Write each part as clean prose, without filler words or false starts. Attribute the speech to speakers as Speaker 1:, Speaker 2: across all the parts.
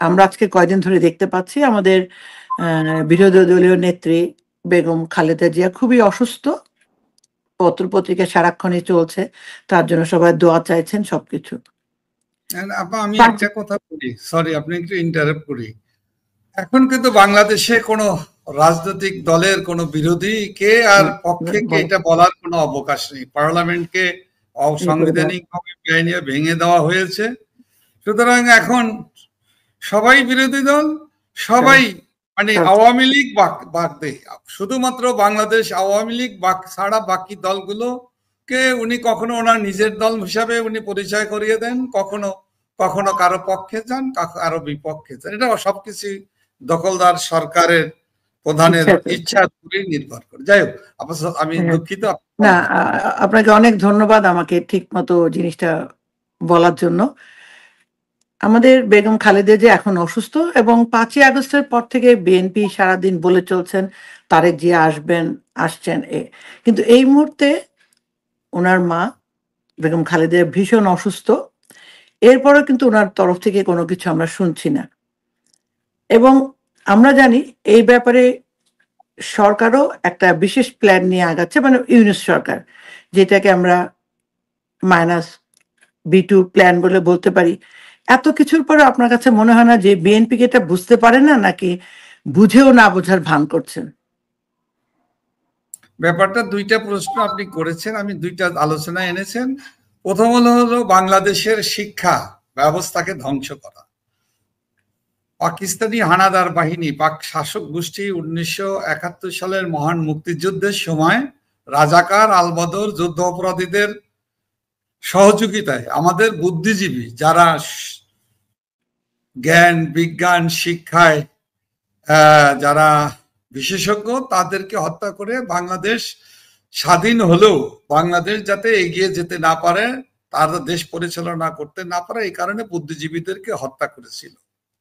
Speaker 1: আমরা আজকে কয়দিন ধরে দেখতে পাচ্ছি আমাদের বিরোধী দলীয় নেত্রী বেগম খালেদা জিয়া খুবই অসুস্থ। পত্র-পত্রিকা সারাক্ষণই চলছে। তার জন্য সবাই দোয়া চাইছেন সবকিছু।
Speaker 2: আপা আমি একটা কথা বলি, সরি আপনি একটু ইন্টারাপ্ট করি। এখন কিন্তু বাংলাদেশে কোনো রাজনৈতিক দলের কোনো বিরোধী কে আর পক্ষে কে এটা বলার কোনো অবকাশ নেই। পার্লামেন্টকে অসাংবিধানিকভাবে ভেঙে দেওয়া হয়েছে। সুতরাং এখন সবাই বিরোধী দল, সবাই মানে আওয়ামী লীগ বাদ দেয়, শুধুমাত্র বাংলাদেশ আওয়ামী লীগ ছাড়া বাকি দলগুলোকে উনি কখনো ওনার নিজের দল হিসাবে উনি পরিচয় করিয়ে দেন, কখনো কখনো কারো পক্ষে যান, কারো বিপক্ষে যান। এটা সবকিছু দখলদার সরকারের প্রধানের ইচ্ছার উপরেই নির্ভর করে। যাই হোক, আমি দুঃখিত।
Speaker 1: না, আপনাকে অনেক ধন্যবাদ আমাকে ঠিক মতো জিনিসটা বলার জন্য। আমাদের বেগম খালেদা জিয়া এখন অসুস্থ এবং 5ই আগস্টের পর থেকে বিএনপি সারাদিন বলে চলছেন তারেক জিয়া আসছেন। কিন্তু এই মুহূর্তে ওনার মা বেগম খালেদা ভীষণ অসুস্থ। এরপরে কিন্তু ওনার তরফ থেকে কোনো কিছু আমরা শুনছি না এবং আমরা জানি এই ব্যাপারে সরকারও একটা বিশেষ প্ল্যান নিয়ে আগাচ্ছে, মানে ইউনূস সরকার, যেটাকে আমরা -B2 প্ল্যান বলে বলতে পারি। এত কিছুর পরে আপনার কাছে মনে হয় না যে বিএনপি কে এটা বুঝতে পারে না, নাকি বুঝেও না বোঝার ভান করছেন?
Speaker 2: ব্যাপারটা দুইটা প্রশ্ন আপনি করেছেন, আমি দুইটা আলোচনা এনেছেন। প্রথম হলো বাংলাদেশের শিক্ষা ব্যবস্থাকে ধ্বংস করা। পাকিস্তানি হানাদার বাহিনী, পাক শাসক গোষ্ঠী 1971 সালের মহান মুক্তিযুদ্ধের সময় রাজাকার আলবদর যুদ্ধ অপরাধীদের সহযোগিতায় আমাদের বুদ্ধিজীবী যারা জ্ঞান বিজ্ঞান শিক্ষায় যারা বিশেষজ্ঞ তাদেরকে হত্যা করে বাংলাদেশ স্বাধীন হলেও বাংলাদেশ যাতে এগিয়ে যেতে না পারে, তারা দেশ পরিচালনা করতে না পারে, এই কারণে বুদ্ধিজীবীদেরকে হত্যা করেছিল।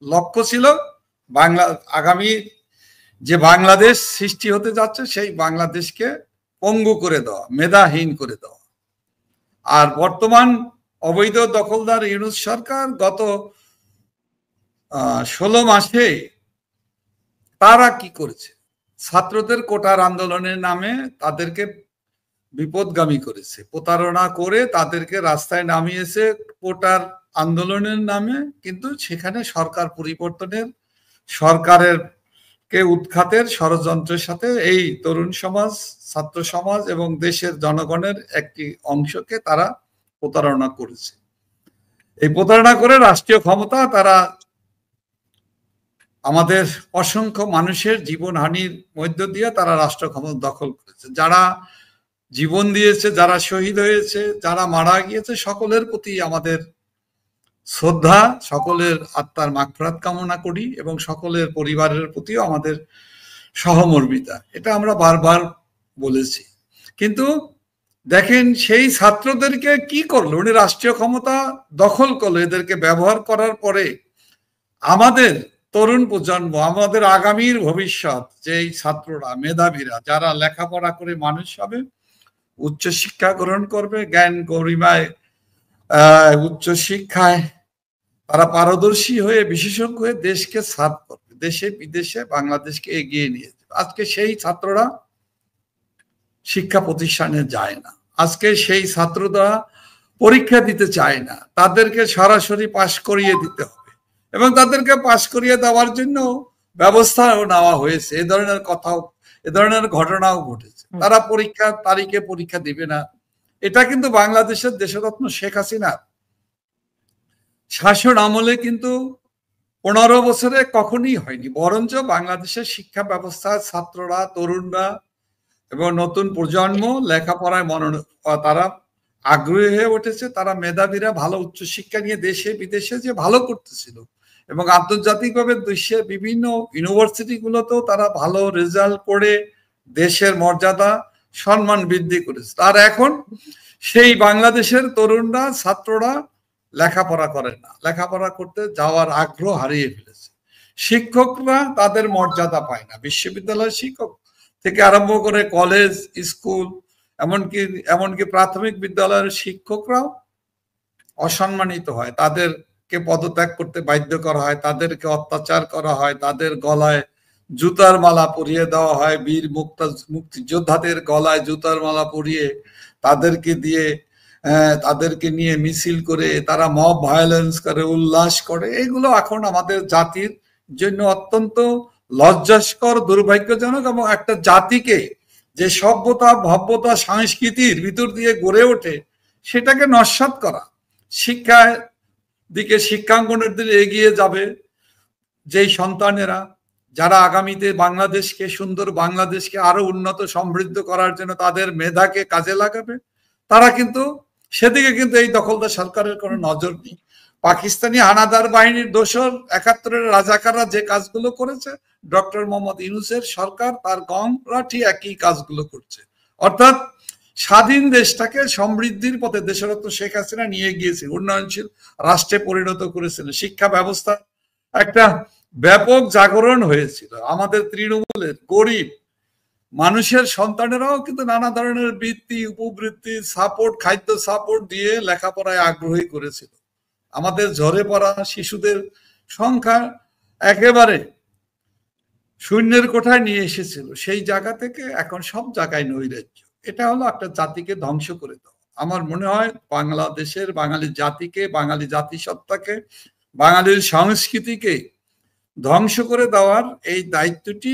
Speaker 2: লক্ষ্য ছিল আগামী যে বাংলাদেশ সৃষ্টি হতে যাচ্ছে সেই বাংলাদেশকে পঙ্গু করে দেওয়া, মেধাহীন করে দেওয়া। আর বর্তমান অবৈধ দখলদার ইউনূস সরকার গত 16 মাসে তারা কি করেছে? ছাত্রদের কোটার আন্দোলনের নামে তাদেরকে বিপদগামী করেছে, প্রতারণা করে তাদেরকে রাস্তায় নামিয়েছে কোটার আন্দোলনের নামে। কিন্তু সেখানে সরকার পরিবর্তনের, সরকারের কে উৎখাতের ষড়যন্ত্রের সাথে এই তরুণ সমাজ, ছাত্র সমাজ এবং দেশের জনগণের একটি অংশকে তারা প্রতারণা করেছে। এই প্রতারণা করে রাষ্ট্রীয় ক্ষমতা তারা আমাদের অসংখ্য মানুষের জীবনহানির মধ্য দিয়ে তারা রাষ্ট্র ক্ষমতা দখল করেছে। যারা জীবন দিয়েছে, যারা শহীদ হয়েছে, যারা মারা গিয়েছে, সকলের প্রতি আমাদের শ্রদ্ধা, সকলের আত্মার মাগফিরাত কামনা করি এবং সকলের পরিবারের প্রতিও আমাদের সহমর্মিতা। এটা আমরা বারবার বলেছি। কিন্তু দেখেন সেই ছাত্রদেরকে কি করলো, উনি রাষ্ট্রীয় ক্ষমতা দখল করলো। এদেরকে ব্যবহার করার পরে আমাদের তরুণ প্রজন্ম, আমাদের আগামীর ভবিষ্যৎ, যেই ছাত্ররা মেধাবীরা যারা লেখাপড়া করে মানুষ হবে, উচ্চশিক্ষা গ্রহণ করবে, জ্ঞান গরিমায় উচ্চশিক্ষায় তারা পারদর্শী হয়ে বিশেষজ্ঞ হয়ে দেশকে সার্ভ করবে, দেশে বিদেশে বাংলাদেশকে এগিয়ে নিয়ে যাবে। আজকে সেই ছাত্ররা শিক্ষা প্রতিষ্ঠানে যায় না, আজকে সেই ছাত্ররা পরীক্ষা দিতে চায় না, তাদেরকে সরাসরি পাশ করিয়ে দিতে হবে এবং তাদেরকে পাশ করিয়ে দেওয়ার জন্য ব্যবস্থাও নেওয়া হয়েছে। এ ধরনের ঘটনাও ঘটেছে। তারা পরীক্ষার তারিখে পরীক্ষা দিবে না। এটা কিন্তু বাংলাদেশের দেশরত্ন শেখ হাসিনা শাসন আমলে কিন্তু 15 বছরে কখনই হয়নি। বরঞ্চ বাংলাদেশের শিক্ষা ব্যবস্থার ছাত্ররা, তরুণরা এবং নতুন প্রজন্ম লেখাপড়ায় তারা আগ্রহী হয়ে উঠেছে। তারা মেধাবীরা ভালো উচ্চশিক্ষা নিয়ে দেশে বিদেশে যে ভালো করতেছিল এবং আন্তর্জাতিকভাবে দেশের বিভিন্ন ইউনিভার্সিটিগুলোতেও তারা ভালো রেজাল্ট করে দেশের মর্যাদা সম্মান বৃদ্ধি করেছে। আর এখন সেই বাংলাদেশের তরুণরা, ছাত্ররা লেখাপড়া করে না, লেখাপড়া করতে যাওয়ার আগ্রহ হারিয়ে ফেলেছে। শিক্ষকরা তাদের মর্যাদা পায় না, বিশ্ববিদ্যালয়ের শিক্ষক থেকে আরম্ভ করে কলেজ, স্কুল, এমনকি প্রাথমিক বিদ্যালয়ের শিক্ষকরাও অসম্মানিত হয়। তাদের কে পদত্যাগ করতে বাধ্য করা হয়, তাদেরকে অত্যাচার করা হয়, তাদের গলায় জুতার মালা পরিয়ে দেওয়া হয়, বীর মুক্তিযোদ্ধাদের গলায় জুতার মালা পরিয়ে তাদেরকে দিয়ে তাদেরকে নিয়ে মিছিল করে তারা মব ভায়োলেন্স করে, উল্লাস করে। এগুলো এখন আমাদের জাতির জন্য অত্যন্ত লজ্জাস্কর, দুর্ভাগ্যজনক, এবং একটা জাতিকে যে সভ্যতা, ভব্যতা, সংস্কৃতির ভিতর দিয়ে গড়ে ওঠে সেটাকে নস্যাৎ করা। শিক্ষার দিকে, শিক্ষাঙ্গনের দিকে এগিয়ে যাবে যেই সন্তানেরা, যারা আগামীতে বাংলাদেশকে, সুন্দর বাংলাদেশকে আরো উন্নত সমৃদ্ধ করার জন্য তাদের মেধাকে কাজে লাগাবে, তারা কিন্তু সেদিকে কিন্তু এই দখলদার সরকারের কোনো নজর নেই। পাকিস্তানি হানাদার বাহিনীর দোসর ৭১-এর রাজাকাররা যে কাজগুলো করেছে, ডক্টর মোহাম্মদ ইউনূসের সরকার, তার গংরা ঠিক একই কাজগুলো করছে। অর্থাৎ স্বাধীন দেশটাকে সমৃদ্ধির পথে দেশরত্ন শেখ হাসিনা নিয়ে গিয়েছে, উন্নয়নশীল রাষ্ট্রে পরিণত করেছিল। শিক্ষা ব্যবস্থা একটা ব্যাপক জাগরণ হয়েছিল। আমাদের তৃণমূলের গরিব মানুষের সন্তানেরাও কিন্তু নানা ধরনের বৃত্তি, উপবৃত্তি, সাপোর্ট, খাদ্য সাপোর্ট দিয়ে লেখাপড়ায় আগ্রহী করেছিল। আমাদের ঝরে পড়া শিশুদের সংখ্যা একেবারে শূন্যের কোঠায় নিয়ে এসেছিল। সেই জায়গা থেকে এখন সব জায়গায় নৈরাজ্য। এটা হলো একটা জাতিকে ধ্বংস করে দেওয়া। আমার মনে হয় বাংলাদেশের বাঙালি জাতিকে, বাঙালি জাতিসত্তাকে, বাঙালির সংস্কৃতিকে ধ্বংস করে দেওয়ার এই দায়িত্বটি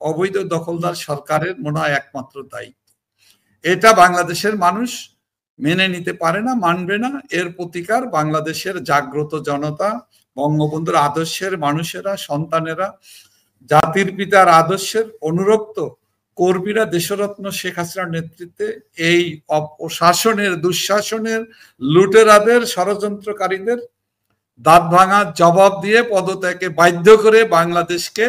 Speaker 2: অবৈধ দখলদার সরকারের মনে হয় একমাত্র দায়িত্ব। এটা বাংলাদেশের মানুষ মেনে নিতে পারে না, মানবে না। এর প্রতিকার বাংলাদেশের জাগ্রত জনতা, বঙ্গবন্ধুর আদর্শের মানুষেরা, সন্তানেরা, জাতির পিতার আদর্শের অনুরক্ত কর্মীরা দেশরত্ন শেখ হাসিনার নেতৃত্বে এই অপশাসনের, দুঃশাসনের, লুটেরাদের, ষড়যন্ত্রকারীদের দাঁত ভাঙার জবাব দিয়ে পদত্যাগে বাধ্য করে বাংলাদেশকে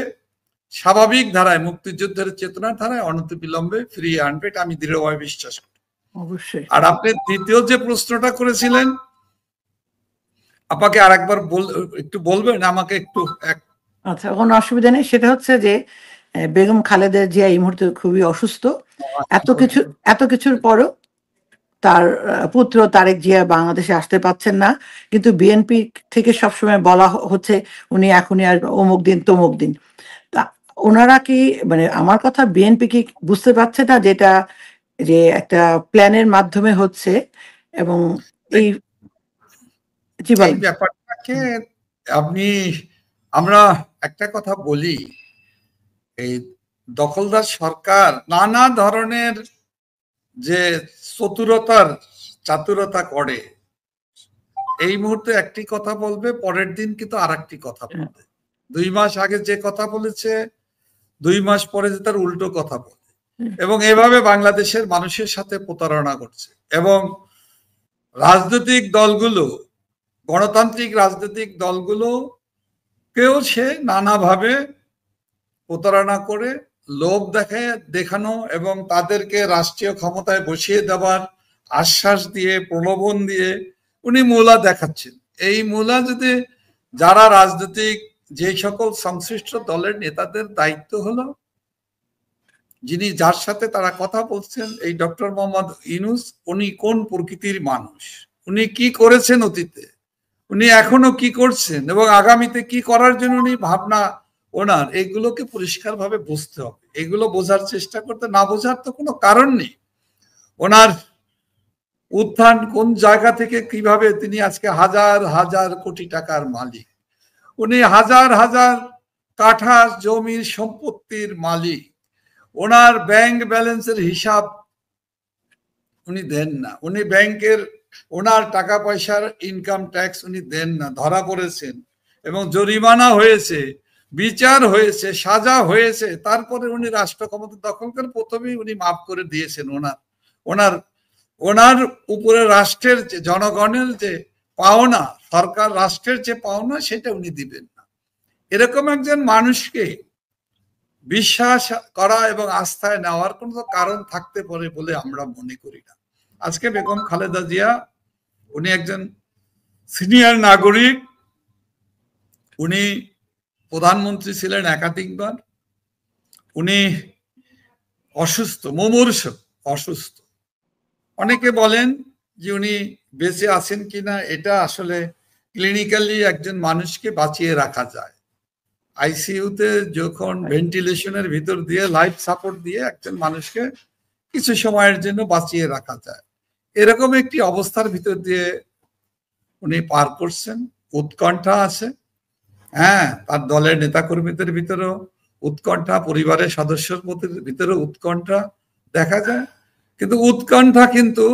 Speaker 2: স্বাভাবিক ধারায়, মুক্তিযুদ্ধের চেতনার ধারায় অনতিবিলম্বে ফিরিয়ে আনবে, এটা আমি দৃঢ়ভাবে বিশ্বাস করি।
Speaker 1: অবশ্যই।
Speaker 2: আর আপনি দ্বিতীয় যে প্রশ্নটা করেছিলেন, আপনাকে আরেকবার একটু বলবেন আমাকে একটু?
Speaker 1: আচ্ছা, কোনো অসুবিধা নেই। সেটা হচ্ছে যে বেগম খালেদা জিয়া এই মুহূর্তে খুবই অসুস্থ। এত কিছুর পরও তার পুত্র তারেক জিয়া বাংলাদেশে আসতে পাচ্ছেন না, কিন্তু বিএনপি থেকে সবসময় বলা হচ্ছে উনি এখনই আর অমুক দিন তমুক দিন। তা ওনারা কি, মানে আমার কথা, বিএনপি কি বুঝতে পারছে না যেটা যে একটা প্ল্যানের মাধ্যমে হচ্ছে? এবং এই
Speaker 2: ব্যাপারটাকে আমরা একটা কথা বলি, এই দখলদার সরকার নানা ধরনের যে চাতুরতা করে, এই মুহূর্তে একটি কথা বলবে, পরের দিন কিন্তু আর একটি কথা বলবে। 2 মাস আগে যে কথা বলেছে 2 মাস পরে যে তার উল্টো কথা বলে, এবং এভাবে বাংলাদেশের মানুষের সাথে প্রতারণা করছে। এবং রাজনৈতিক দলগুলো, গণতান্ত্রিক রাজনৈতিক দলগুলো কেউ সে নানাভাবে প্রতারণা করে, লোভ দেখানো এবং তাদেরকে রাষ্ট্রীয় ক্ষমতায় বসিয়ে দেওয়ার আশ্বাস দিয়ে, প্রলোভন দিয়ে উনি মূলা দেখাচ্ছেন। এই মূলা যদি যারা রাজনৈতিক, যে সকল সংশ্লিষ্ট দলের নেতাদের দায়িত্ব হলো, যার সাথে তারা কথা বলছেন, এই ডক্টর মোহাম্মদ ইউনূস, উনি কোন প্রকৃতির মানুষ, উনি কি করেছেন অতীতে, উনি এখনো কি করছেন, এবং আগামীতে কি করার জন্য উনি ভাবনা ওনার, এগুলোকে পরিষ্কারভাবে বুঝতে হবে। এগুলো বোঝার চেষ্টা করতে, না বোঝার তো কোনো কারণ নেই। ওনার উত্থান কোন জায়গা থেকে, কিভাবে তিনি আজকে হাজার হাজার কোটি টাকার মালিক, উনি হাজার হাজার কাঠা জমির সম্পত্তির মালিক, ওনার ব্যাংক ব্যালেন্সের হিসাব উনি দেন না, উনি ব্যাংকের ওনার টাকা পয়সার ইনকাম ট্যাক্স উনি দেন না, ধরা পড়েছেন এবং জরিমানা হয়েছে, বিচার হয়েছে, সাজা হয়েছে, তারপরে উনি রাষ্ট্র ক্ষমতা দখল করে প্রথমেই উনি মাফ করে দিয়েছেন। ওনার উপরে রাষ্ট্রের যে, জনগণের যে পাওনা, সরকার রাষ্ট্রের যে পাওনা, সেটা উনি দিবেন না। এরকম একজন মানুষকে বিশ্বাস করা এবং আস্থায় নেওয়ার কোনো কারণ থাকতে পারে বলে আমরা মনে করি না। আজকে বেগম খালেদা জিয়া, উনি একজন সিনিয়র নাগরিক, উনি প্রধানমন্ত্রী ছিলেন একাধিকবার, উনি অসুস্থ, মুমূর্ষ অসুস্থ। অনেকে বলেন যে উনি বেঁচে আছেন কিনা, এটা আসলে ক্লিনিক্যালি একজন মানুষকে বাঁচিয়ে রাখা যায়। আইসিইউতে যখন ভেন্টিলেশনের ভিতর দিয়ে লাইফ সাপোর্ট দিয়ে একজন মানুষকে কিছু সময়ের জন্য বাঁচিয়ে রাখা যায়, এরকম একটি অবস্থার ভিতর দিয়ে উনি পার করছেন। উৎকণ্ঠা আছে, হ্যাঁ, তার দলের নেতাকর্মীদের ভিতরেও উৎকণ্ঠা, পরিবারের সদস্যের ভিতরে উৎকণ্ঠা দেখা যায়। কিন্তু উৎকণ্ঠা কিন্তু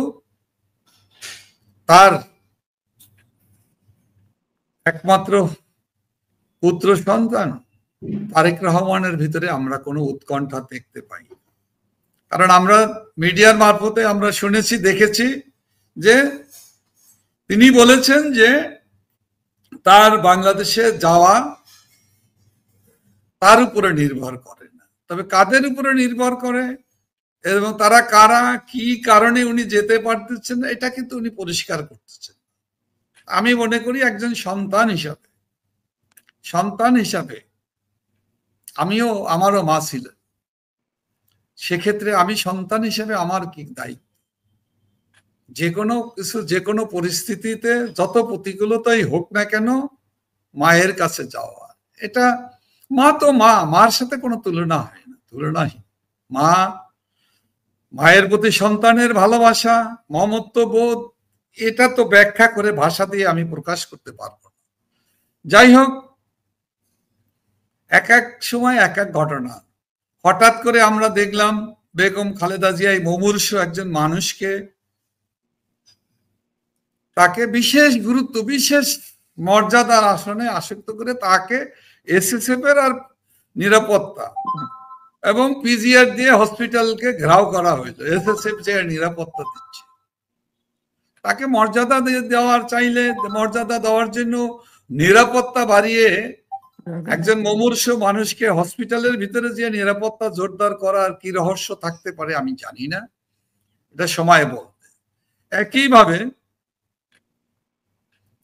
Speaker 2: তার একমাত্র পুত্র সন্তান তারেক রহমানের ভিতরে আমরা কোনো উৎকণ্ঠা দেখতে পাই। কারণ আমরা মিডিয়ার মারফতে আমরা শুনেছি, দেখেছি যে তিনি বলেছেন যে তার বাংলাদেশে যাওয়া তার উপরে নির্ভর করে না, তবে কাদের উপরে নির্ভর করে এবং তারা কারা, কি কারণে উনি যেতে পারতেছেন এটা কিন্তু উনি পরিষ্কার করতেছেন। আমি মনে করি একজন সন্তান হিসাবে আমিও, আমারও মা ছিলেন, সেক্ষেত্রে আমি সন্তান হিসেবে আমার কি দায়িত্ব, যে কোনো কিছু, যে কোনো পরিস্থিতিতে যত প্রতিকূলতাই হোক না কেন মায়ের কাছে যাওয়া, এটা মা তো মার সাথে কোনো তুলনা হয় না, তুলনাহীন। মায়ের প্রতি সন্তানের ভালোবাসা, মমত্ব বোধ, এটা তো ব্যাখ্যা করে ভাষা দিয়ে আমি প্রকাশ করতে পারবো না। যাই হোক, এক এক সময় এক এক ঘটনা। হঠাৎ করে আমরা দেখলাম বেগম খালেদা জিয়া মুমূর্ষু একজন মানুষকে, তাকে বিশেষ গুরুত্ব, বিশেষ মর্যাদার আসনে আসক্ত করে তাকে এসএসএফ এর আর নিরাপত্তা এবং পিজিআর দিয়ে হসপিটালকে ঘেরাও করা হয়েছে। এসএসএফ যে নিরাপত্তা দিচ্ছে, তাকে মর্যাদা দেওয়ার চাইলে মর্যাদা দেওয়ার জন্য নিরাপত্তা বাড়িয়ে একজন মুমূর্ষু মানুষকে হসপিটালের ভিতরে যে নিরাপত্তা জোরদার করার কি রহস্য থাকতে পারে আমি জানি না, এটা সময় বলবে। একইভাবে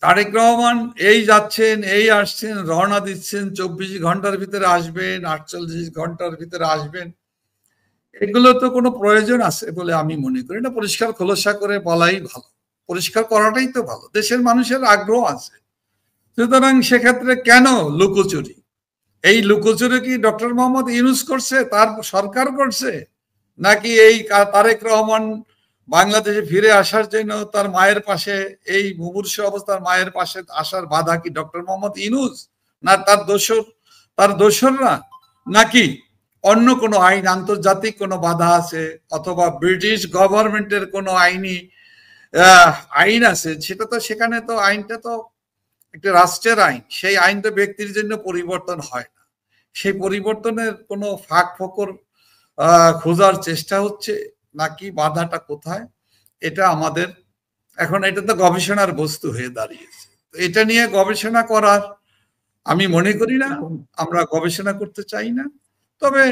Speaker 2: তারেক রহমান এই যাচ্ছেন, এই আসছেন, রওনা দিচ্ছেন, 24 ঘন্টার ভিতরে আসবেন, 48 ঘন্টার ভিতরে আসবেন, এগুলো তো কোনো প্রয়োজন আছে বলে আমি মনে করি না। পরিষ্কার খোলসা করে বলাই ভালো, পরিষ্কার করাটাই তো ভালো, দেশের মানুষের আগ্রহ আছে। সুতরাং সেক্ষেত্রে কেন লুকোচুরি? এই লুকোচুরি কি ডক্টর মোহাম্মদ ইউনূস করছে, তার সরকার করছে, নাকি এই তারেক রহমান বাংলাদেশে ফিরে আসার জন্য তার মায়ের পাশে, এই মুমূর্ষু অবস্থার মায়ের পাশে আসার বাধা কি ডক্টর মোহাম্মদ ইউনূস, না তার দোসররা, নাকি অন্য কোনো আইন, আন্তর্জাতিক কোনো বাধা আছে, অথবা ব্রিটিশ গভর্নমেন্টের কোনো আইন আছে? সেটা তো, সেখানে তো আইনটা তো একটা রাষ্ট্রের আইন, সেই আইন তো ব্যক্তির জন্য পরিবর্তন হয় না। সেই পরিবর্তনের কোনো ফাঁক ফোকর খোঁজার চেষ্টা হচ্ছে, নাকি বাধাটা কোথায়, এটা আমাদের এখন, এটা তো গবেষণার বস্তু হয়ে দাঁড়িয়েছে। এটা নিয়ে গবেষণা করার আমি মনে করি না, আমরা গবেষণা করতে চাই না। তবে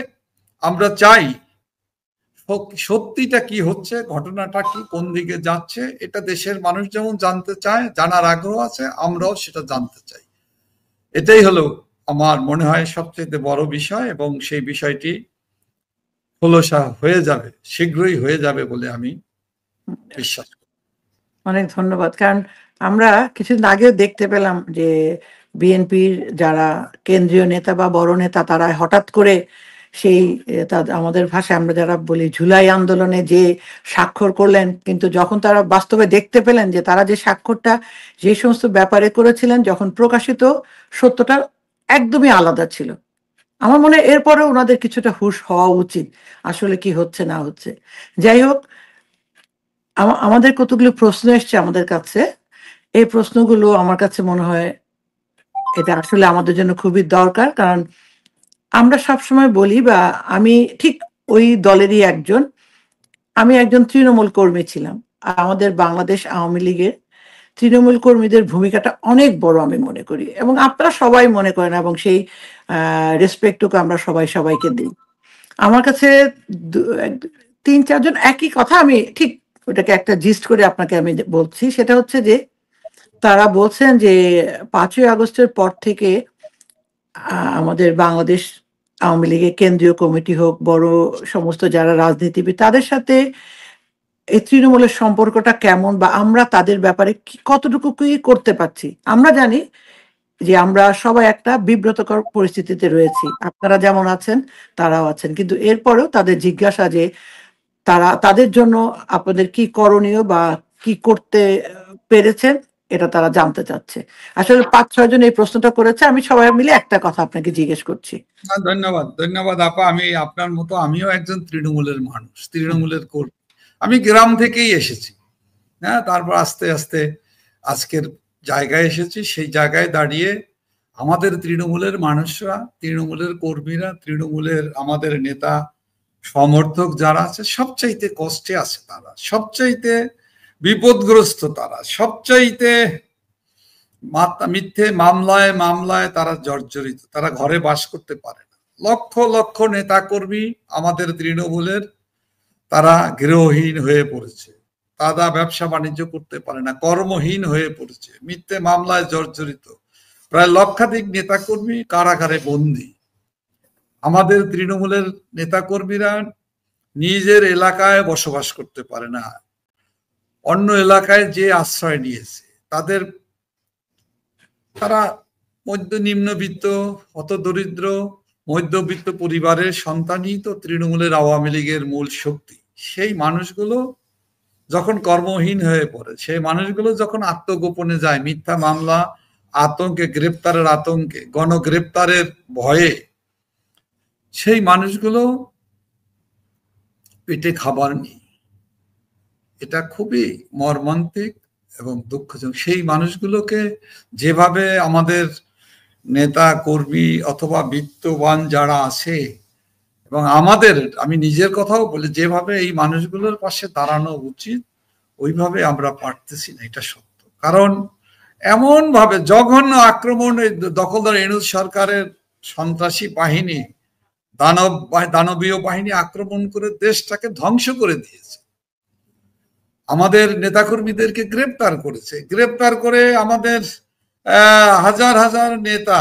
Speaker 2: আমরা চাই সত্যিটা কি হচ্ছে, ঘটনাটা কি, কোন দিকে যাচ্ছে, এটা দেশের মানুষ যেমন জানতে চায়, জানার আগ্রহ আছে, আমরাও সেটা জানতে চাই। এটাই হলো আমার মনে হয় সবচেয়ে বড় বিষয়, এবং সেই বিষয়টি খোলসা হয়ে যাবে, শীঘ্রই হয়ে যাবে বলে আমি বিশ্বাস করি।
Speaker 1: অনেক ধন্যবাদ। কারণ আমরা কিছুদিন আগেও দেখতে পেলাম যে বিএনপির যারা কেন্দ্রীয় নেতা বা বড় নেতা, তারা হঠাৎ করে সেই আমাদের ভাষায় আমরা যারা বলি জুলাই আন্দোলনে যে স্বাক্ষর করলেন, কিন্তু যখন তারা বাস্তবে দেখতে পেলেন যে তারা যে স্বাক্ষরটা যে সমস্ত ব্যাপারে করেছিলেন, যখন প্রকাশিত সত্যটা একদমই আলাদা ছিল। আমার মনে হয় এরপরে ওনাদের কিছুটা হুঁশ হওয়া উচিত, আসলে কি হচ্ছে না হচ্ছে। যাই হোক, আমাদের কতগুলো প্রশ্ন এসছে আমাদের কাছে। এই প্রশ্নগুলো আমার কাছে মনে হয় এটা আসলে আমাদের জন্য খুবই দরকার। কারণ আমরা সবসময় বলি, বা আমি ঠিক ওই দলেরই একজন, আমি একজন তৃণমূল কর্মী ছিলাম। আমাদের বাংলাদেশ আওয়ামী লীগের তৃণমূল কর্মীদের ভূমিকাটা অনেক বড় আমি মনে করি, এবং আপনারা সবাই মনে করেন, এবং সেই রেসপেক্টটুকু আমরা সবাইকে দিই। আমার কাছে 3-4 জন একই কথা, আমি ঠিক ওটাকে একটা জিস্ট করে আপনাকে আমি বলছি। সেটা হচ্ছে যে তারা বলছেন যে 5ই আগস্টের পর থেকে আমাদের বাংলাদেশ আওয়ামী লীগের কেন্দ্রীয় কমিটি হোক, বড় সমস্ত যারা রাজনীতিবিদ, তাদের সাথে এই তৃণমূলের সম্পর্কটা কেমন বা আমরা তাদের ব্যাপারে কতটুকু কি করতে পারছি? আমরা জানি যে আমরা সবাই একটা বিব্রতকর পরিস্থিতিতে রয়েছি। আপনারা যেমন আছেন তারাও আছেন। কিন্তু এরপরেও তাদের জিজ্ঞাসা যে তাদের জন্য আপনাদের কি করণীয় বা কি করতে পেরেছেন এটা তারা জানতে চাচ্ছে। আসলে ৫-৬ জন এই প্রশ্নটা করেছে। আমি সবাই মিলে একটা কথা আপনাকে জিজ্ঞেস করছি।
Speaker 2: ধন্যবাদ, ধন্যবাদ আপা। আমি আপনার মতো আমিও একজন তৃণমূলের মানুষ, তৃণমূলের কর্মী। আমি গ্রাম থেকেই এসেছি। হ্যাঁ, তারপর আস্তে আস্তে আজকের জায়গায় এসেছি। সেই জায়গায় দাঁড়িয়ে আমাদের তৃণমূলের মানুষরা, তৃণমূলের কর্মীরা, তৃণমূলের আমাদের নেতা সমর্থক যারা আছে সবচাইতে কষ্টে আছে তারা, সবচাইতে বিপদগ্রস্ত তারা, সবচাইতে মিথ্যে মামলায় মামলায় তারা জর্জরিত, তারা ঘরে বাস করতে পারে না। লক্ষ লক্ষ নেতা কর্মী আমাদের তৃণমূলের তারা গৃহহীন হয়ে পড়েছে, তারা ব্যবসা বাণিজ্য করতে পারে না, কর্মহীন হয়ে পড়েছে, মিথ্যে মামলায় জর্জরিত। প্রায় লক্ষাধিক নেতাকর্মী কারাগারে বন্দী। আমাদের তৃণমূলের নেতাকর্মীরা নিজের এলাকায় বসবাস করতে পারে না, অন্য এলাকায় যে আশ্রয় নিয়েছে। তারা নিম্নবিত্ত, হতদরিদ্র, মধ্যবিত্ত পরিবারের সন্তানই তো তৃণমূলের আওয়ামী লীগের মূল শক্তি। সেই মানুষগুলো যখন কর্মহীন হয়ে পড়ে, সেই মানুষগুলো যখন আত্মগোপনে যায়, মিথ্যা মামলা, আতঙ্কে, গ্রেপ্তারের আতঙ্কে, গণগ্রেপ্তারের ভয়ে, সেই মানুষগুলো পেটে খাবার নেই। এটা খুবই মর্মান্তিক এবং দুঃখজনক। সেই মানুষগুলোকে যেভাবে আমাদের নেতা কর্মী অথবা বিত্তবান যারা আছে, এবং আমাদের, আমি নিজের কথাও বলি, যেভাবে এই মানুষগুলোর পাশে দাঁড়ানো উচিত ওইভাবে আমরা পারতেছি না, এটা সত্য। কারণ এমন ভাবে জঘন্য আক্রমণ দখলদার ইউনূস সরকারের সন্ত্রাসী বাহিনী, দানবীয় বাহিনী আক্রমণ করে দেশটাকে ধ্বংস করে দিয়েছে। আমাদের নেতাকর্মীদেরকে গ্রেপ্তার করেছে, গ্রেপ্তার করে আমাদের হাজার হাজার নেতা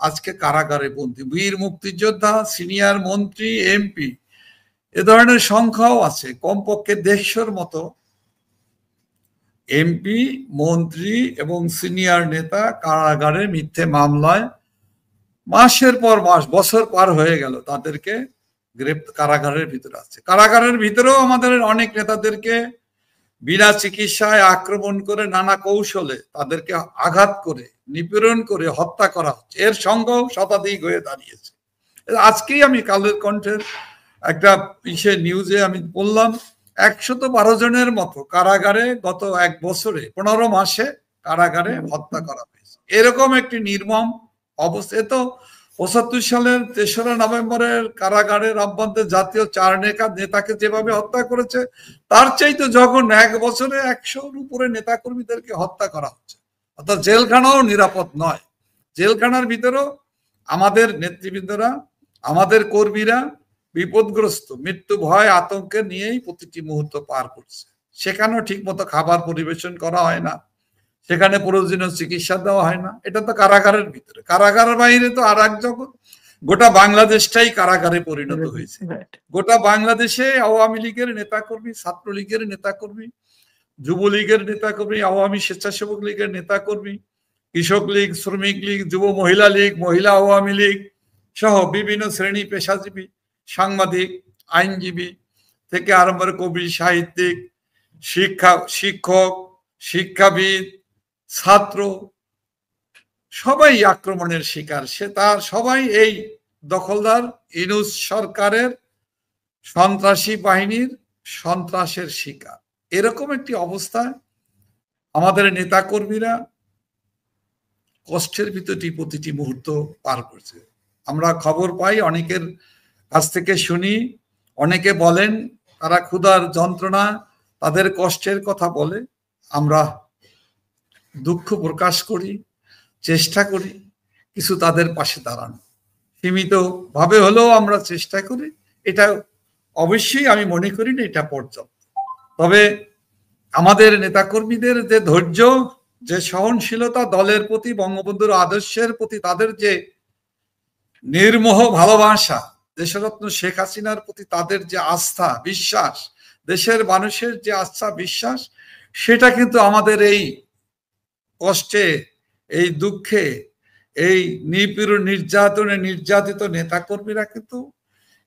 Speaker 2: আজকে কারাগারে বন্দী। বীর মুক্তিযোদ্ধা, সিনিয়র মন্ত্রী, এমপি, এ ধরনের সংখ্যাও আছে। কমপক্ষে 150 মতো এমপি, মন্ত্রী এবং সিনিয়র নেতা কারাগারে মিথ্যে মামলায় মাসের পর মাস, বছর পার হয়ে গেল, তাদেরকে কারাগারের ভিতরে আছে। কারাগারের ভিতরেও আমাদের অনেক নেতাদেরকে বিনা চিকিৎসায় আক্রমণ করে, নানা কৌশলে তাদেরকে আঘাত করে, নিপীড়ন করে হত্যা করা হচ্ছে। এর সংখ্যাও শতাধিক হয়ে দাঁড়িয়েছে। আজকেই আমি কালের কণ্ঠের একটা নিউজে আমি বললাম 112 জনের মতো কারাগারে গত 1 বছরে, 15 মাসে কারাগারে হত্যা করা হয়েছে। এরকম একটি নির্মম অবস্থা। তো 75 সালের 3রা নভেম্বরের কারাগারের অভ্যন্তরে জাতীয় 4 নেতাকে যেভাবে হত্যা করেছে, তার চাইতে যখন 1 বছরে 100-র উপরে নেতাকর্মীদেরকে হত্যা করা হচ্ছে। অর্থাৎ জেলখানাও নিরাপদ নয়। জেলখানার ভিতরেও আমাদের নেতৃবৃন্দরা, আমাদের কর্মীরা বিপদগ্রস্ত, মৃত্যু ভয় আতঙ্কে নিয়েই প্রতিটি মুহূর্ত পার করছে। সেখানেও ঠিক মতো খাবার পরিবেশন করা হয় না, সেখানে প্রয়োজনীয় চিকিৎসা দেওয়া হয় না। এটা তো কারাগারের ভিতরে। কারাগারের বাইরে তো আর এক জগৎ। গোটা বাংলাদেশটাই কারাগারে পরিণত হয়েছে। গোটা বাংলাদেশে আওয়ামী লীগের নেতাকর্মী, ছাত্রলীগের নেতাকর্মী, যুবলীগের নেতাকর্মী, আওয়ামী স্বেচ্ছাসেবক লীগের নেতাকর্মী, কৃষক লীগ, শ্রমিক লীগ, যুব মহিলা লীগ, মহিলা আওয়ামী লীগ সহ বিভিন্ন শ্রেণী পেশাজীবী, সাংবাদিক, আইনজীবী থেকে আরম্ভ করে কবি, সাহিত্যিক, শিক্ষক, শিক্ষাবিদ, ছাত্র, সবাই আক্রমণের শিকার। সবাই এই দখলদার ইউনূস সরকারের সন্ত্রাসী বাহিনীর সন্ত্রাসের শিকার। এরকম একটি অবস্থায় আমাদের নেতাকর্মীরা কষ্টের ভিতরটি প্রতিটি মুহূর্ত পার করছে। আমরা খবর পাই, অনেকের কাছ থেকে শুনি, অনেকে বলেন তারা ক্ষুধার যন্ত্রণা, তাদের কষ্টের কথা বলে। আমরা দুঃখ প্রকাশ করি, চেষ্টা করি কিছু তাদের পাশে দাঁড়ানো, সীমিত ভাবে হলেও আমরা চেষ্টা করি। এটা অবশ্যই আমি মনে করি না এটা পর্যাপ্ত। তবে আমাদের নেতাকর্মীদের যে ধৈর্য, যে সহনশীলতা, দলের প্রতি, বঙ্গবন্ধুর আদর্শের প্রতি তাদের যে নির্মোহ ভালোবাসা, দেশরত্ন শেখ হাসিনার প্রতি তাদের যে আস্থা, বিশ্বাস, দেশের মানুষের যে আস্থা বিশ্বাস, সেটা কিন্তু আমাদের এই কষ্টে, এই দুঃখে, এই নিপীড়ন নির্যাতনে নির্যাতিত নেতাকর্মীরা কিন্তু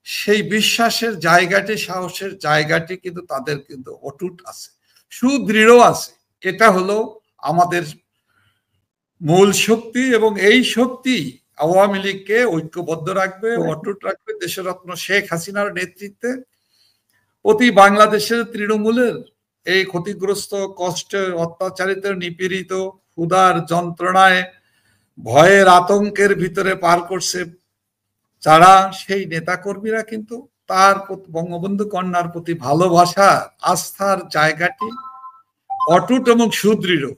Speaker 2: সেই বিশ্বাসের জায়গাটি, সাহসের জায়গাটি কিন্তু তাদের কিন্তু অটুট আছে, সুদৃঢ় আছে। এটা হলো আমাদের মূল শক্তি, এবং এই শক্তি আওয়ামী লীগকে ঐক্যবদ্ধ রাখবে, অটুট রাখবে। দেশরত্ন শেখ হাসিনার নেতৃত্বে প্রতি বাংলাদেশের তৃণমূলের এই ক্ষতিগ্রস্ত, কষ্টে, অত্যাচারিত, নিপীড়িত, ক্ষুধার যন্ত্রণায়, ভয়ের আতঙ্কের ভিতরে পার করছে যারা, সেই নেতাকর্মীরা কিন্তু তার বঙ্গবন্ধু কন্যার প্রতি ভালোবাসা, আস্থার জায়গাটি অটুট এবং সুদৃঢ়।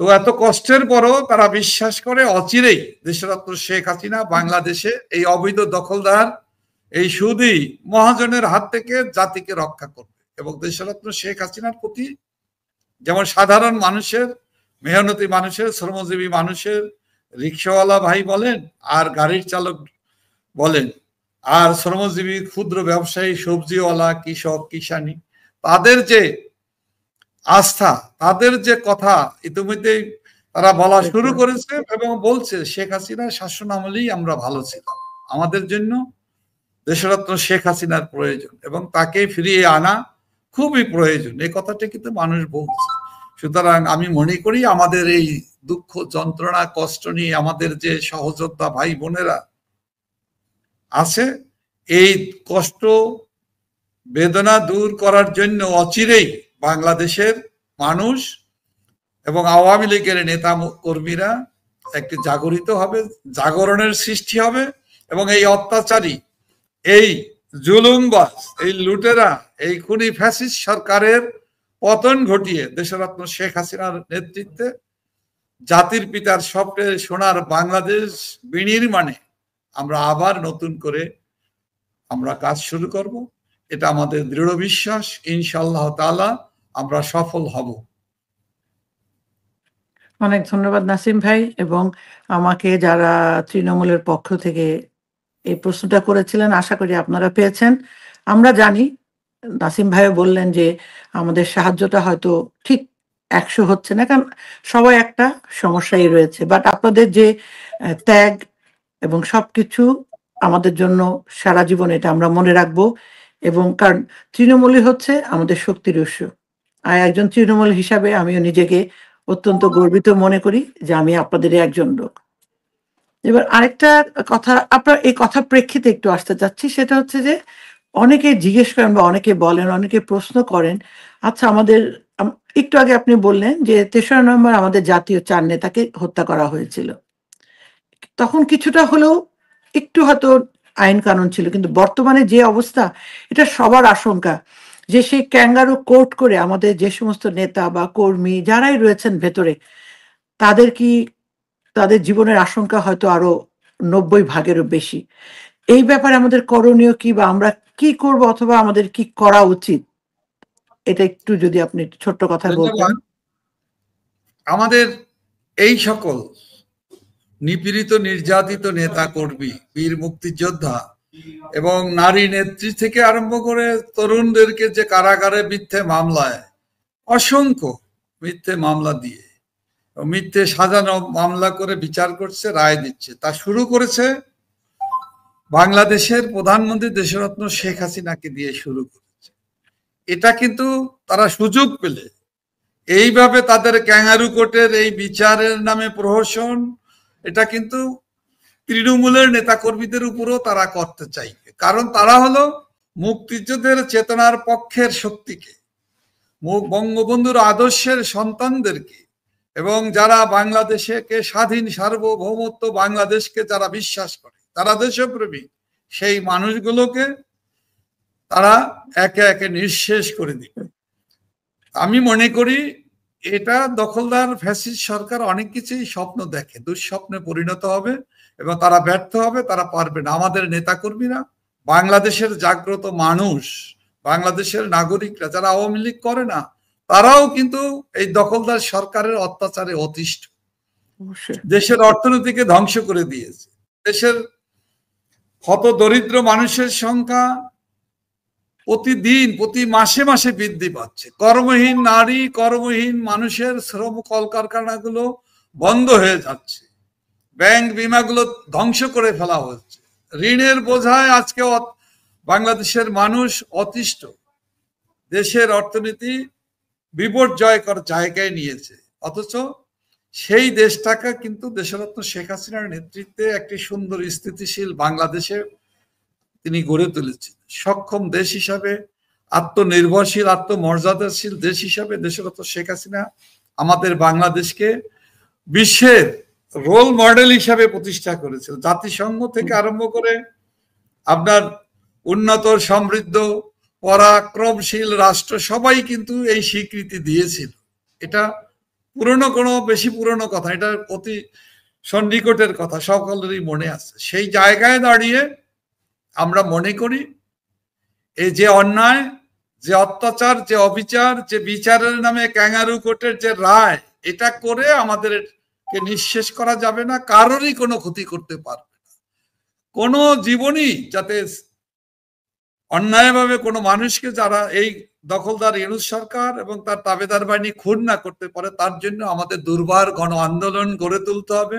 Speaker 2: তো এত কষ্টের পরও তারা বিশ্বাস করে অচিরেই দেশরত্ন শেখ হাসিনা বাংলাদেশে এই অবৈধ দখলদার, এই সুদী মহাজনের হাত থেকে জাতিকে রক্ষা করবে। এবং দেশরত্ন শেখ হাসিনার প্রতি যেমন সাধারণ মানুষের, মেহনতি মানুষের, শ্রমজীবী মানুষের, রিক্সাওয়ালা ভাই বলেন আর গাড়ির চালক বলেন, আর শ্রমজীবী ক্ষুদ্র ব্যবসায়ী, সবজিওয়ালা, কৃষক, কিষানী, তাদের যে আস্থা, তাদের যে কথা ইতিমধ্যেই তারা বলা শুরু করেছে এবং বলছে শেখ হাসিনার শাসন আমলেই আমরা ভালো ছিলাম, আমাদের জন্য দেশরত্ন শেখ হাসিনার প্রয়োজন এবং তাকে ফিরিয়ে আনা খুবই প্রয়োজন, এই কথাটা কিন্তু মানুষ বলছে। সুতরাং আমি মনে করি আমাদের এই দুঃখ, যন্ত্রণা, কষ্ট নিয়ে আমাদের যে সহযোদ্ধা ভাই বোনেরা আছে, এই কষ্ট বেদনা দূর করার জন্য অচিরেই বাংলাদেশের মানুষ এবং আওয়ামী লীগের নেতা কর্মীরা একটি জাগরিত হবে, জাগরণের সৃষ্টি হবে এবং এই অত্যাচারী, এই জুলুমবাজ, এই লুটেরা, এই খুনি ফ্যাসিস্ট সরকারের পতন ঘটিয়ে দেশরত্ন শেখ হাসিনার নেতৃত্বে জাতির পিতার স্বপ্নে সোনার বাংলাদেশ বিনির্মাণে আমরা আবার নতুন করে আমরা কাজ শুরু করব। এটা আমাদের দৃঢ় বিশ্বাস, ইনশাআল্লাহ তাআলা আমরা সফল হব।
Speaker 1: অনেক ধন্যবাদ নাসিম ভাই। এবং আমাকে যারা তৃণমূলের পক্ষ থেকে এই প্রশ্নটা করেছিলেন, আশা করি আপনারা পেয়েছেন। আমরা জানি, নাসিম ভাইও বললেন যে আমাদের সাহায্যটা হয়তো ঠিক ১০০ হচ্ছে না, কারণ সবাই একটা সমস্যায় রয়েছে। বাট আপনাদের যে ত্যাগ এবং সবকিছু আমাদের জন্য সারা জীবন, এটা আমরা মনে রাখবো। এবং কারণ তৃণমূলই হচ্ছে আমাদের শক্তির উৎস। আর একজন তৃণমূল হিসাবে আমিও নিজেকে অত্যন্ত গর্বিত মনে করি যে আমি আপনাদেরই একজন লোক। এবার আরেকটা কথা, আপনার এই কথার প্রেক্ষিতে একটু আসতে চাচ্ছি, সেটা হচ্ছে যে অনেকে জিজ্ঞেস করেন বা অনেকে বলেন, অনেকে প্রশ্ন করেন, আচ্ছা আমাদের একটু আগে আপনি বললেন যে ৩রা নভেম্বর আমাদের জাতীয় ৪ নেতাকে হত্যা করা হয়েছিল। তখন কিছুটা হলেও একটু হয়তো আইন কানুন ছিল, কিন্তু বর্তমানে যে অবস্থা, এটা সবার আশঙ্কা যে সেই ক্যাঙ্গারু কোর্ট করে আমাদের যে সমস্ত নেতা বা কর্মী যারাই রয়েছেন ভেতরে, তাদের কি, তাদের জীবনের আশঙ্কা হয়তো আরো ৯০ ভাগেরও বেশি। এই ব্যাপারে আমাদের করণীয় কি, বা আমরা কি করব, অথবা আমাদের কি করা উচিত, এটা একটু যদি আপনি ছোট্ট কথায় বলতেন।
Speaker 2: আমাদের এই সকল নিপীড়িত, নির্যাতিত নেতা কর্মী, বীর মুক্তিযোদ্ধা এবং নারী নেত্রী থেকে আরম্ভ করে তরুণদেরকে যে কারাগারে মিথ্যে মামলায়, অসংখ্য মিথ্যে মামলা দিয়ে, মিথ্যে সাজানো মামলা করে বিচার করছে, রায় দিচ্ছে, তা শুরু করেছে বাংলাদেশের প্রধানমন্ত্রী দেশরত্ন শেখ হাসিনাকে দিয়ে শুরু করেছে। এটা কিন্তু তারা সুযোগ পেলে এইভাবে তাদের ক্যাঙ্গারু কোর্টের এই বিচারের নামে প্রহসন, এটা কিন্তু তৃণমূলের নেতাকর্মীদের উপরও তারা করতে চাইবে। কারণ তারা হলো মুক্তিযুদ্ধের চেতনার পক্ষের শক্তিকে, বঙ্গবন্ধুর আদর্শের সন্তানদেরকে, এবং যারা বাংলাদেশকে স্বাধীন সার্বভৌমত্ব বাংলাদেশকে যারা বিশ্বাস করে, তারা দেশপ্রেমী, সেই মানুষগুলোকে তারা একে একে নিঃশেষ করে দিবে। আমি মনে করি এটা দখলদার ফ্যাসিস্ট সরকার অনেক কিছুই স্বপ্ন দেখে, দুঃস্বপ্নে পরিণত হবে এবং তারা ব্যর্থ হবে, তারা পারবে না। আমাদের নেতাকর্মীরা, বাংলাদেশের জাগ্রত মানুষ, বাংলাদেশের নাগরিকরা যারা আওয়ামী লীগ করে না, তারাও কিন্তু এই দখলদার সরকারের অত্যাচারে অতিষ্ঠ। দেশের অর্থনীতিকে ধ্বংস করে দিয়েছে, দেশের হত দরিদ্র মানুষের সংখ্যা প্রতিদিন প্রতি মাসে মাসে বৃদ্ধি পাচ্ছে। কর্মহীন নারী, কর্মহীন মানুষের শ্রম কলকারখানাগুলো বন্ধ হয়ে যাচ্ছে, ব্যাংক বিমাগুলো ধ্বংস করে ফেলা হচ্ছে, ঋণের বোঝায় আজকে বাংলাদেশের মানুষ অতিষ্ঠ, দেশের অর্থনীতি বিপর্যয়কর জায়গায় নিয়েছে। অথচ সেই দেশটাকে কিন্তু দেশরত্ন শেখ হাসিনার নেতৃত্বে একটি সুন্দর স্থিতিশীল বাংলাদেশে তিনি গড়ে তুলেছেন। সক্ষম দেশ হিসাবে, আত্মনির্ভরশীল, আত্মমর্যাদাশীল দেশ হিসাবে দেশরত্ন শেখ হাসিনা আমাদের বাংলাদেশকে বিশ্বের রোল মডেল হিসাবে প্রতিষ্ঠা করেছিল। জাতিসংঘ থেকে আরম্ভ করে আপনার উন্নত, সমৃদ্ধ, পরাক্রমশীল রাষ্ট্র সবাই কিন্তু এই স্বীকৃতি দিয়েছিল। এটা পুরনো কোনো বেশি পুরনো কথা, এটা অতি সন্নিকটের কথা, সকলেরই মনে আছে। সেই জায়গায় দাঁড়িয়ে আমরা মনে করি এই যে অন্যায়, যে অত্যাচার, যে অবিচার, যে বিচারের নামে ক্যাঙ্গারু কোর্টের যে রায়, এটা করে আমাদেরকে নিঃশেষ করা যাবে না, কারোরই কোনো ক্ষতি করতে পারবে না। কোনো জীবনই যাতে অন্যায়ভাবে কোনো মানুষকে, যারা এই দখলদার ইউনূস সরকার এবং তার তাবেদার বাহিনী খুন না করতে পারে, তার জন্য আমাদের দুর্বার গণ আন্দোলন গড়ে তুলতে হবে।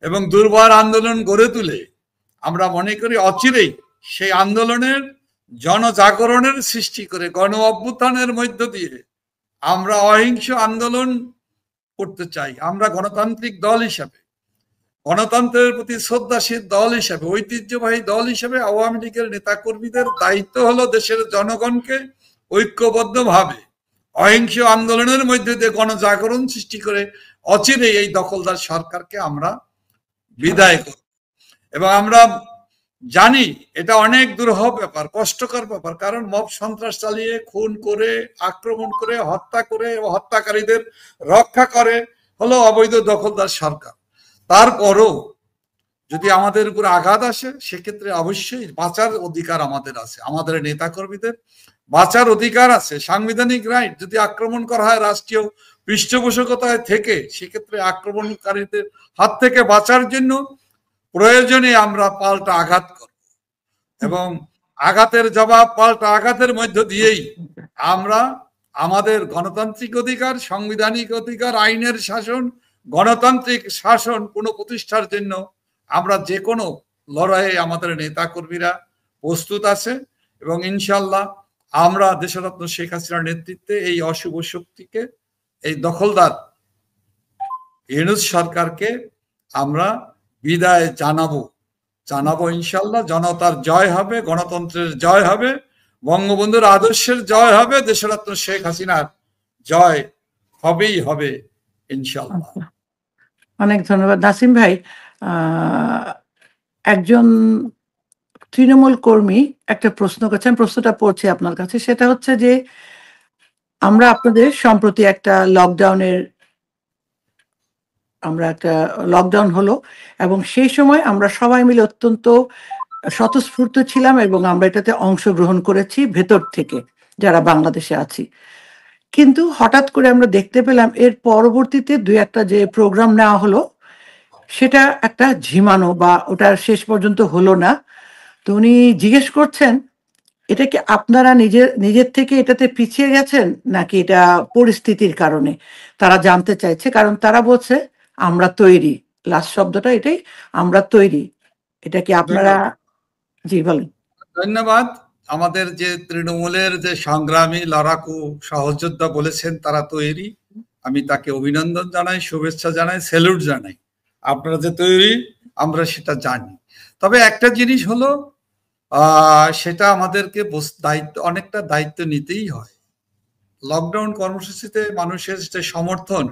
Speaker 2: এবং দুর্বার আন্দোলন গড়ে তুলে আমরা মনে করি অচিরেই সেই আন্দোলনের জনজাগরণের সৃষ্টি করে গণ অভ্যুত্থানের মধ্য দিয়ে আমরা অহিংস আন্দোলন করতে চাই। আমরা গণতান্ত্রিক দল হিসাবে, গণতন্ত্রের প্রতি শ্রদ্ধাশীল দল হিসাবে, ঐতিহ্যবাহী দল হিসাবে আওয়ামী লীগের নেতা কর্মীদের দায়িত্ব হলো দেশের জনগণকে ঐক্যবদ্ধভাবে অহিংস আন্দোলনের মধ্যে দিয়ে গণজাগরণ সৃষ্টি করে অচিরেই এই দখলদার সরকারকে আমরা বিদায় করব। এবং আমরা জানি এটা অনেক দুরূহ ব্যাপার, কষ্টকর ব্যাপার, কারণ মব সন্ত্রাস চালিয়ে খুন করে, আক্রমণ করে, হত্যা করে এবং হত্যাকারীদের রক্ষা করে হলো অবৈধ দখলদার সরকার। তারপরও যদি আমাদের উপর আঘাত আসে, সেক্ষেত্রে অবশ্যই বাঁচার অধিকার আমাদের আছে, আমাদের নেতা কর্মীদের বাঁচার অধিকার আছে, সাংবিধানিক রাইট। যদি আক্রমণ করা হয় রাষ্ট্রীয় পৃষ্ঠপোষকতায় থেকে, সেক্ষেত্রে আক্রমণকারীদের হাত থেকে বাঁচার জন্য প্রয়োজনে আমরা পাল্টা আঘাত করব এবং আঘাতের জবাব পাল্টা আঘাতের মধ্য দিয়েই আমরা আমাদের গণতান্ত্রিক অধিকার, সাংবিধানিক অধিকার, আইনের শাসন, গণতান্ত্রিক শাসন পুনঃপ্রতিষ্ঠার জন্য আমরা যে কোনো লড়াইয়ে আমাদের নেতা কর্মীরা প্রস্তুত আছে। এবং ইনশাল্লাহ আমরা দেশরত্ন শেখ হাসিনার নেতৃত্বে এই অশুভ শক্তিকে, এই দখলদার ইউনূস সরকারকে আমরা বিদায় জানাবো ইনশাল্লাহ। জনতার জয় হবে, গণতন্ত্রের জয় হবে, বঙ্গবন্ধুর আদর্শের জয় হবে, দেশরত্ন শেখ হাসিনার জয় হবেই হবে ইনশাল্লাহ।
Speaker 1: অনেক ধন্যবাদ নাসিম ভাই। একজন তৃণমূল কর্মী একটা প্রশ্ন করেছেন, প্রশ্নটা পড়ছি আপনার কাছে। সেটা হচ্ছে যে আমরা আপনাদের সম্প্রতি একটা লকডাউন হলো এবং সেই সময় আমরা সবাই মিলে অত্যন্ত স্বতঃস্ফূর্ত ছিলাম এবং আমরা এটাতে অংশগ্রহণ করেছি ভেতর থেকে, যারা বাংলাদেশে আছি। কিন্তু হঠাৎ করে আমরা দেখতে পেলাম এর পরবর্তীতে দুই একটা যে প্রোগ্রাম নেওয়া হলো, সেটা একটা ঝিমানো বা ওটা শেষ পর্যন্ত হলো না। তো উনি জিজ্ঞেস করছেন, এটা কি আপনারা নিজের থেকে এটাতে পিছিয়ে গেছেন নাকি এটা পরিস্থিতির কারণে? তারা জানতে চাইছে, কারণ তারা বলছে আমরা তৈরি, লাস্ট শব্দটা এটাই, আমরা তৈরি। এটা কি আপনারা? জি বলেন।
Speaker 2: ধন্যবাদ। আমাদের যে তৃণমূলের যে সংগ্রামী লড়াকু সহযোদ্ধা বলেছেন তারা তৈরি, আমি তাকে অভিনন্দন জানাই, শুভেচ্ছা জানাই, স্যালুট জানাই। আপনারা যে তৈরি আমরা সেটা জানি। তবে একটা জিনিস হলো, সেটা আমাদেরকে অনেকটা দায়িত্ব নিতেই হয়। লকডাউন কর্মসূচিতে মানুষের যে সমর্থন,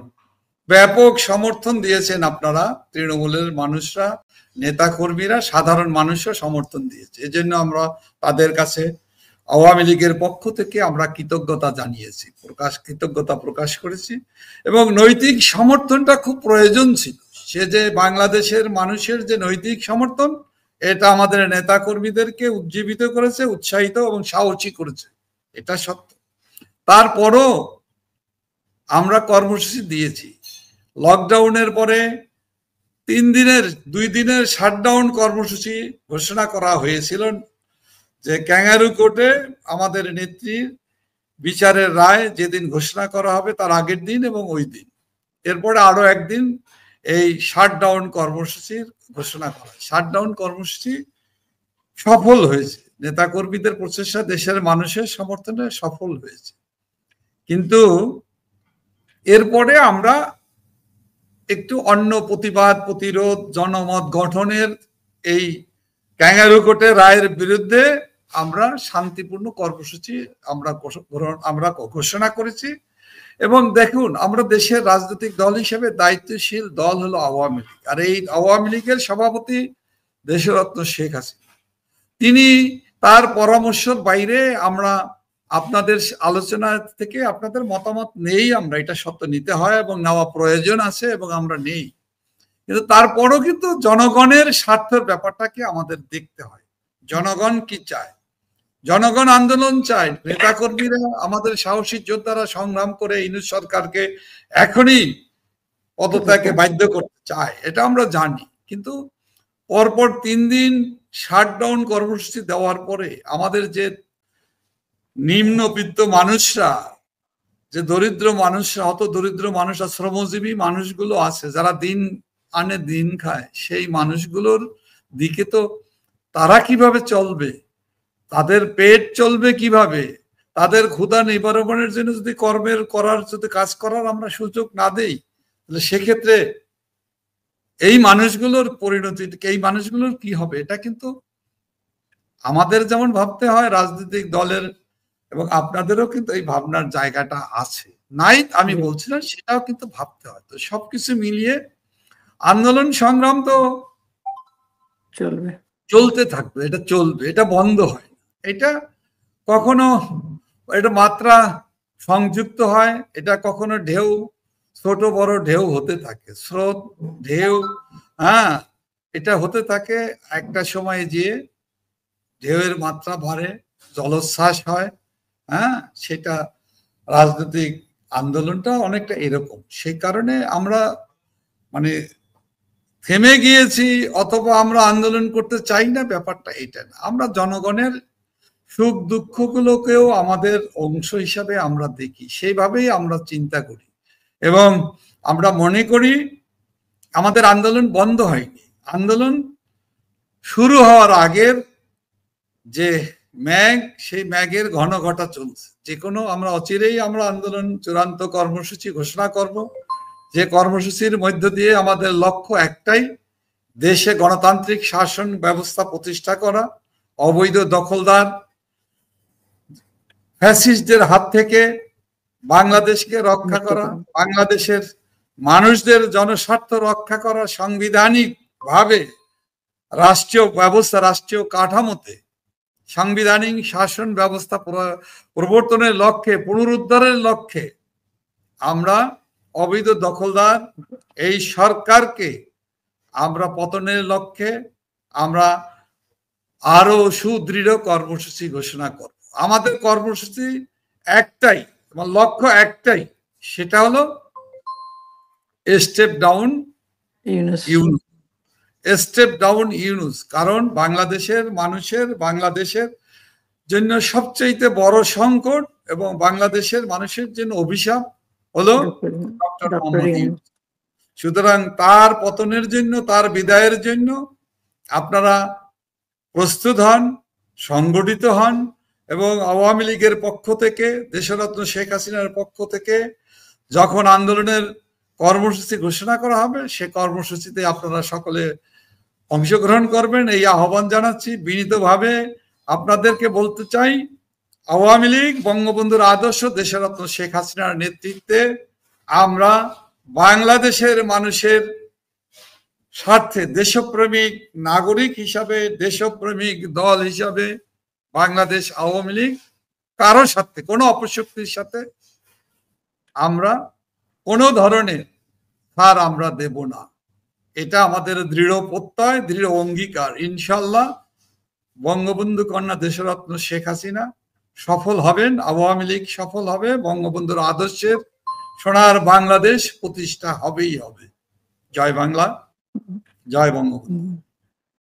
Speaker 2: ব্যাপক সমর্থন দিয়েছেন আপনারা, তৃণমূলের মানুষরা, নেতা কর্মীরা, সাধারণ মানুষরা সমর্থন দিয়েছে। এজন্য আমরা তাদের কাছে আওয়ামী লীগের পক্ষ থেকে আমরা কৃতজ্ঞতা জানিয়েছি, কৃতজ্ঞতা প্রকাশ করেছি। এবং নৈতিক সমর্থনটা খুব প্রয়োজন ছিল। সে যে বাংলাদেশের মানুষের যে নৈতিক সমর্থন, এটা আমাদের নেতা কর্মীদেরকে উজ্জীবিত করেছে, উৎসাহিত এবং সাহসী করেছে, এটা সত্য। তারপরও আমরা কর্মসূচি দিয়েছি। লকডাউনের পরে 2 দিনের শাটডাউন কর্মসূচি ঘোষণা করা হয়েছিল যে ক্যাঙ্গারু কোর্টে আমাদের নেত্রীর বিচারের রায় যেদিন ঘোষণা করা হবে তার আগের দিন এবং ওই দিন, এরপরে আরো একদিন এই শাটডাউন কর্মসূচির ঘোষণা করা। শাটডাউন কর্মসূচি সফল হয়েছে, নেতাকর্মীদের প্রচেষ্টা, দেশের মানুষের সমর্থনে সফল হয়েছে। কিন্তু এরপরে আমরা একটু অন্য প্রতিবাদ, প্রতিরোধ, জনমত গঠনের এই ক্যাঙ্গারু কোর্টের রায়ের বিরুদ্ধে আমরা শান্তিপূর্ণ কর্মসূচি আমরা ঘোষণা করেছি। এবং দেখুন, আমরা দেশের রাজনৈতিক দল হিসেবে দায়িত্বশীল দল হলো আওয়ামী লীগ, আর এই আওয়ামী লীগের সভাপতি দেশরত্ন শেখ হাসিনা। তিনি তার পরামর্শের বাইরে আমরা আপনাদের আলোচনা থেকে আপনাদের মতামত নেই, আমরা এটা সত্য নিতে হয় এবং নেওয়া প্রয়োজন আছে এবং আমরা নেই। কিন্তু তারপরও কিন্তু জনগণের স্বার্থের ব্যাপারটাকে আমাদের দেখতে হয়। জনগণ কি চায়? জনগণ আন্দোলন চায়। নেতাকর্মীরা, আমাদের সাহসী যোদ্ধারা সংগ্রাম করে ইউনূস সরকারকে এখনই পদত্যাগে বাধ্য করতে চায়, এটা আমরা জানি। কিন্তু পরপর 3 দিন শাটডাউন কর্মসূচি দেওয়ার পরে আমাদের যে নিম্নবিত্ত মানুষরা, যে দরিদ্র মানুষরা, অত দরিদ্র মানুষরা, শ্রমজীবী মানুষগুলো আছে যারা দিন আনে দিন খায়, সেই মানুষগুলোর দিকে তো তারা কিভাবে চলবে, তাদের পেট চলবে কিভাবে, তাদের ক্ষুধা নিবারণের জন্য যদি কাজ করার আমরা সুযোগ না দেই, তাহলে সেক্ষেত্রে এই মানুষগুলোর পরিণতি, এই মানুষগুলোর কি হবে? এটা কিন্তু আমাদের যেমন ভাবতে হয় রাজনৈতিক দলের, এবং আপনাদেরও কিন্তু এই ভাবনার জায়গাটা আছে, নাই আমি বলছি না, সেটাও কিন্তু ভাবতে হয়। তো সবকিছু মিলিয়ে আন্দোলন সংগ্রাম তো চলতে থাকবে, এটা চলবে, এটা বন্ধ হয়। এটা কখনো এটা মাত্রা সংযুক্ত হয়, এটা কখনো ঢেউ, ছোট বড় ঢেউ হতে থাকে, স্রোত ঢেউ, হ্যাঁ, এটা হতে থাকে। একটা সময় গিয়ে ঢেউয়ের মাত্রা বাড়ে, জলোচ্ছ্বাস হয়, হ্যাঁ, সেটা রাজনৈতিক আন্দোলনটা অনেকটা এরকম। সেই কারণে আমরা মানে থেমে গিয়েছি অথবা আমরা আন্দোলন করতে চাই না, ব্যাপারটা এটা না। আমরা জনগণের সুখ দুঃখগুলোকেও আমাদের অংশ হিসাবে আমরা দেখি, সেইভাবেই আমরা চিন্তা করি এবং আমরা মনে করি আমাদের আন্দোলন বন্ধ হয়নি। আন্দোলন শুরু হওয়ার আগের যে ম্যাগ, সেই ম্যাগের ঘন ঘটা চলছে। যে কোনো আমরা অচিরেই আমরা আন্দোলন চূড়ান্ত কর্মসূচি ঘোষণা করব, যে কর্মসূচির মধ্য দিয়ে আমাদের লক্ষ্য একটাই, দেশে গণতান্ত্রিক শাসন ব্যবস্থা প্রতিষ্ঠা করা, অবৈধ দখলদার ফ্যাসিস্টদের হাত থেকে বাংলাদেশকে রক্ষা করা, বাংলাদেশের মানুষদের জনস্বার্থ রক্ষা করা, সাংবিধানিক ভাবে রাষ্ট্রীয় ব্যবস্থা, রাষ্ট্রীয় কাঠামোতে সাংবিধানিক শাসন ব্যবস্থা প্রবর্তনের লক্ষ্যে, পুনরুদ্ধারের লক্ষ্যে আমরা অবৈধ দখলদার এই সরকারকে আমরা পতনের লক্ষ্যে আমরা আরো সুদৃঢ় কর্মসূচি ঘোষণা করব। আমাদের কর্মসূচি একটাই, আমার লক্ষ্য একটাই, সেটা হলো step down Yunus, step down Yunus. কারণ বাংলাদেশের মানুষের, বাংলাদেশের জন্য সবচেয়ে বড় সংকট এবং বাংলাদেশের মানুষের জন্য অভিশাপ হলো ডক্টর মোহাম্মদ ইউনূস। সুতরাং তার পতনের জন্য, তার বিদায়ের জন্য আপনারা প্রস্তুত হন, সংগঠিত হন এবং আওয়ামী লীগের পক্ষ থেকে, দেশরত্ন শেখ হাসিনার পক্ষ থেকে যখন আন্দোলনের কর্মসূচি ঘোষণা করা হবে, সে কর্মসূচিতে আপনারা সকলে অংশগ্রহণ করবেন, এই আহ্বান জানাচ্ছি বিনীতভাবে। আপনাদেরকে বলতে চাই, আওয়ামী লীগ বঙ্গবন্ধুর আদর্শ, দেশরত্ন শেখ হাসিনার নেতৃত্বে আমরা বাংলাদেশের মানুষের স্বার্থে, দেশপ্রেমিক নাগরিক হিসাবে, দেশপ্রেমিক দল হিসাবে বাংলাদেশ আওয়ামী লীগ কারোর সাথে, কোনো অপশক্তির সাথে আমরা কোনো ধরনের ছাড় আমরা দেব না। এটা আমাদের দৃঢ় প্রত্যয়, দৃঢ় অঙ্গীকার। ইনশাল্লাহ বঙ্গবন্ধু কন্যা দেশরত্ন শেখ হাসিনা সফল হবেন, আওয়ামী লীগ সফল হবে, বঙ্গবন্ধুর আদর্শের সোনার বাংলাদেশ প্রতিষ্ঠা হবেই হবে। জয় বাংলা, জয় বঙ্গবন্ধু।